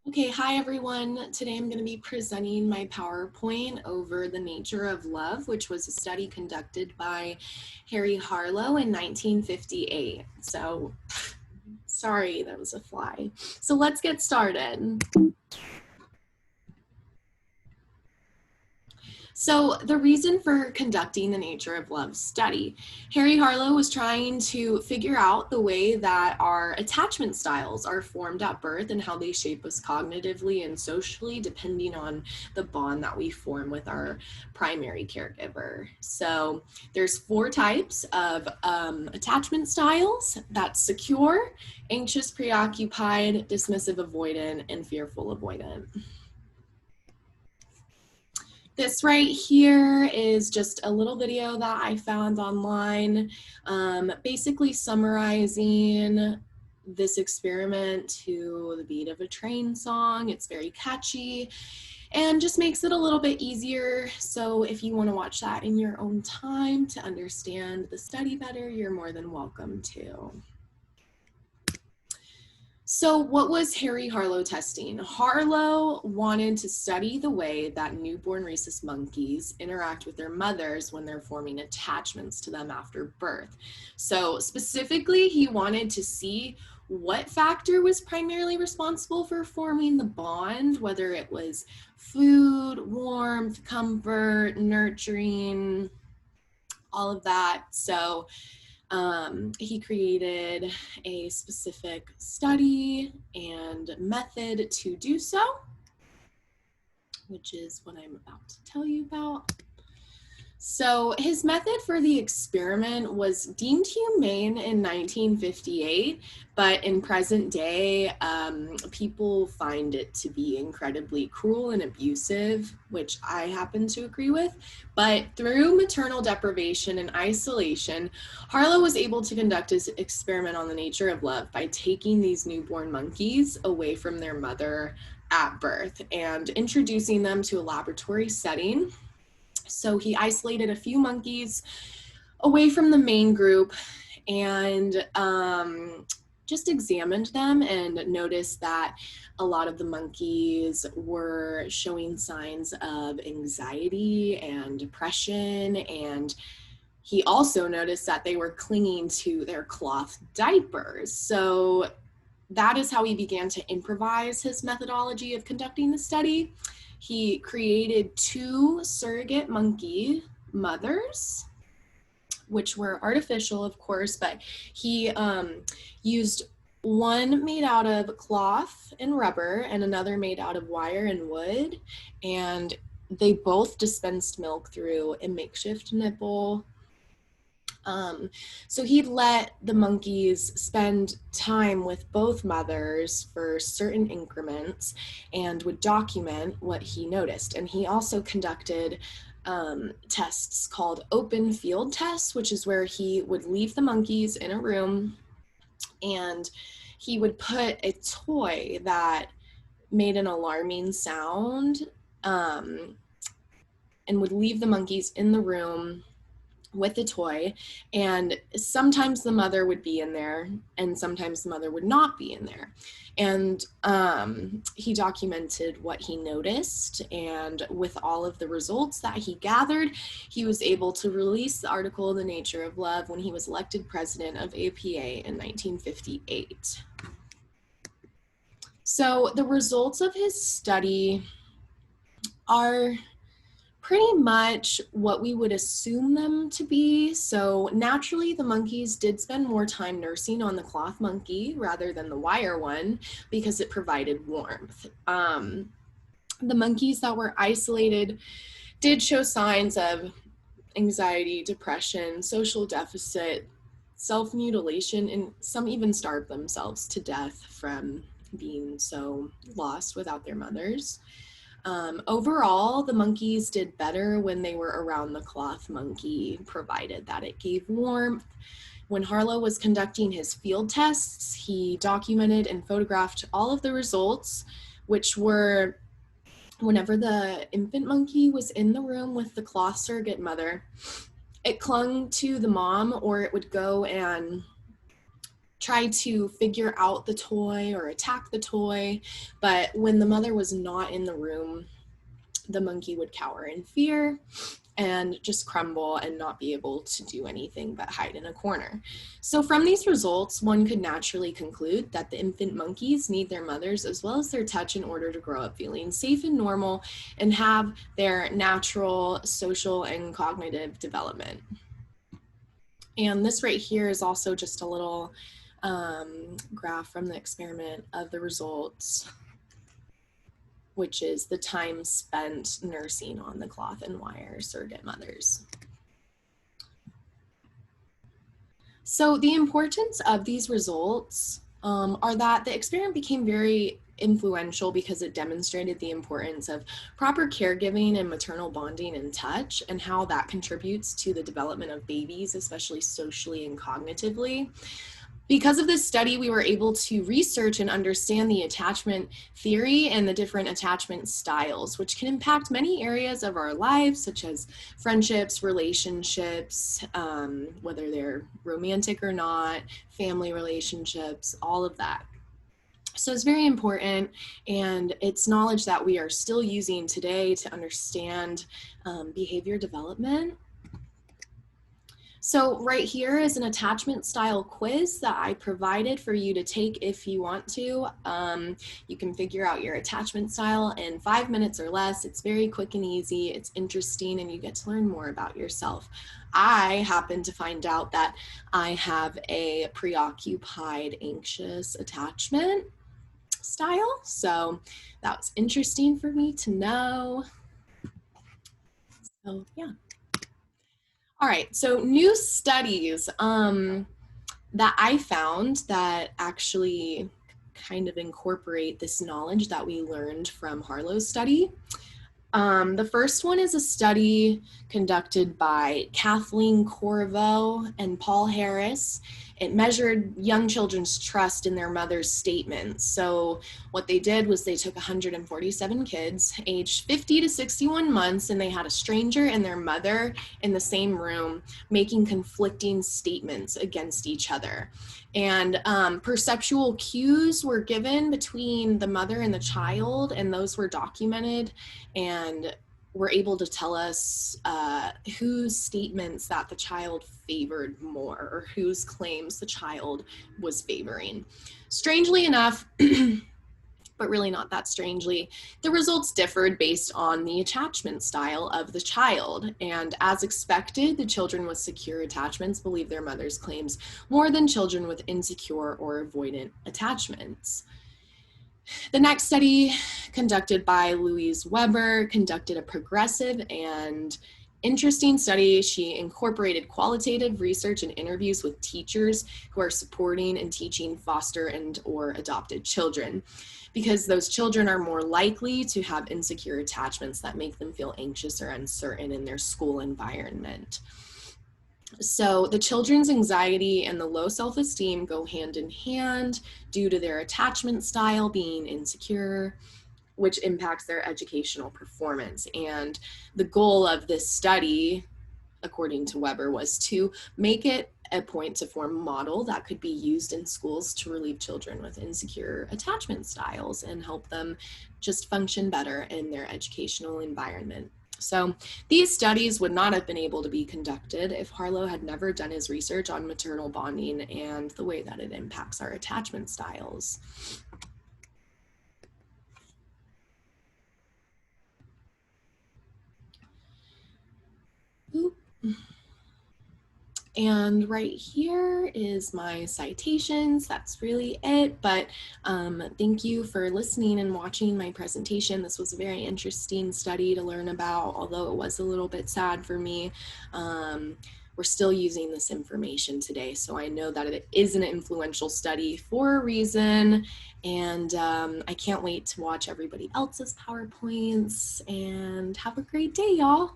Okay, hi everyone. Today I'm going to be presenting my PowerPoint over the nature of love, which was a study conducted by Harry Harlow in 1958. So, sorry, that was a fly. So let's get started. So the reason for conducting the nature of love study, Harry Harlow was trying to figure out the way that our attachment styles are formed at birth and how they shape us cognitively and socially depending on the bond that we form with our primary caregiver. So there's 4 types of attachment styles. That's secure, anxious, preoccupied, dismissive, avoidant, and fearful, avoidant. This right here is just a little video that I found online, basically summarizing this experiment to the beat of a train song. It's very catchy and just makes it a little bit easier. So if you want to watch that in your own time to understand the study better, you're more than welcome to. So what was Harry Harlow testing? Harlow wanted to study the way that newborn rhesus monkeys interact with their mothers when they're forming attachments to them after birth. So specifically, he wanted to see what factor was primarily responsible for forming the bond, whether it was food, warmth, comfort, nurturing, all of that. So he created a specific study and method to do so, which is what I'm about to tell you about. So his method for the experiment was deemed humane in 1958, but in present day, people find it to be incredibly cruel and abusive, which I happen to agree with. But through maternal deprivation and isolation, Harlow was able to conduct his experiment on the nature of love by taking these newborn monkeys away from their mother at birth and introducing them to a laboratory setting. So he isolated a few monkeys away from the main group and just examined them and noticed that a lot of the monkeys were showing signs of anxiety and depression. And he also noticed that they were clinging to their cloth diapers. So that is how he began to improvise his methodology of conducting the study. He created 2 surrogate monkey mothers, which were artificial, of course, but he used one made out of cloth and rubber and another made out of wire and wood. And they both dispensed milk through a makeshift nipple. So he'd let the monkeys spend time with both mothers for certain increments and would document what he noticed. And he also conducted tests called open field tests, which is where he would leave the monkeys in a room and he would put a toy that made an alarming sound and would leave the monkeys in the room with the toy, and sometimes the mother would be in there and sometimes the mother would not be in there. And he documented what he noticed, and with all of the results that he gathered, he was able to release the article The Nature of Love when he was elected president of APA in 1958. So the results of his study are pretty much what we would assume them to be. So naturally, the monkeys did spend more time nursing on the cloth monkey rather than the wire one because it provided warmth. The monkeys that were isolated did show signs of anxiety, depression, social deficit, self-mutilation, and some even starved themselves to death from being so lost without their mothers. Overall, the monkeys did better when they were around the cloth monkey, provided that it gave warmth. When Harlow was conducting his field tests, he documented and photographed all of the results, which were whenever the infant monkey was in the room with the cloth surrogate mother, it clung to the mom, or it would go and try to figure out the toy or attack the toy. But when the mother was not in the room, the monkey would cower in fear and just crumble and not be able to do anything but hide in a corner. So from these results, one could naturally conclude that the infant monkeys need their mothers as well as their touch in order to grow up feeling safe and normal and have their natural social and cognitive development. And this right here is also just a little graph from the experiment of the results, which is the time spent nursing on the cloth and wire surrogate mothers. So the importance of these results are that the experiment became very influential because it demonstrated the importance of proper caregiving and maternal bonding and touch and how that contributes to the development of babies, especially socially and cognitively. Because of this study, we were able to research and understand the attachment theory and the different attachment styles, which can impact many areas of our lives, such as friendships, relationships, whether they're romantic or not, family relationships, all of that. So it's very important, and it's knowledge that we are still using today to understand behavior development. So right here is an attachment style quiz that I provided for you to take if you want to. You can figure out your attachment style in 5 minutes or less. It's very quick and easy. It's interesting, and you get to learn more about yourself. I happen to find out that I have a preoccupied, anxious attachment style. So that was interesting for me to know. So yeah. All right, so new studies that I found that actually kind of incorporate this knowledge that we learned from Harlow's study. The first one is a study conducted by Kathleen Corvo and Paul Harris. It measured young children's trust in their mother's statements. So what they did was they took 147 kids aged 50 to 61 months, and they had a stranger and their mother in the same room making conflicting statements against each other. And perceptual cues were given between the mother and the child, and those were documented and were able to tell us whose statements that the child favored more, or whose claims the child was favoring. Strangely enough, but really not that strangely, the results differed based on the attachment style of the child. And as expected, the children with secure attachments believe their mother's claims more than children with insecure or avoidant attachments. The next study, conducted by Louise Weber, conducted a progressive and interesting study. She incorporated qualitative research and interviews with teachers who are supporting and teaching foster and or adopted children, because those children are more likely to have insecure attachments that make them feel anxious or uncertain in their school environment. So the children's anxiety and the low self-esteem go hand in hand due to their attachment style being insecure, which impacts their educational performance. And the goal of this study, according to Weber, was to make it a point to form a model that could be used in schools to relieve children with insecure attachment styles and help them just function better in their educational environment. So these studies would not have been able to be conducted if Harlow had never done his research on maternal bonding and the way that it impacts our attachment styles. Oop. And right here is my citations. That's really it, but thank you for listening and watching my presentation. This was a very interesting study to learn about, although it was a little bit sad for me. We're still using this information today, so I know that it is an influential study for a reason, and I can't wait to watch everybody else's PowerPoints, and have a great day, y'all.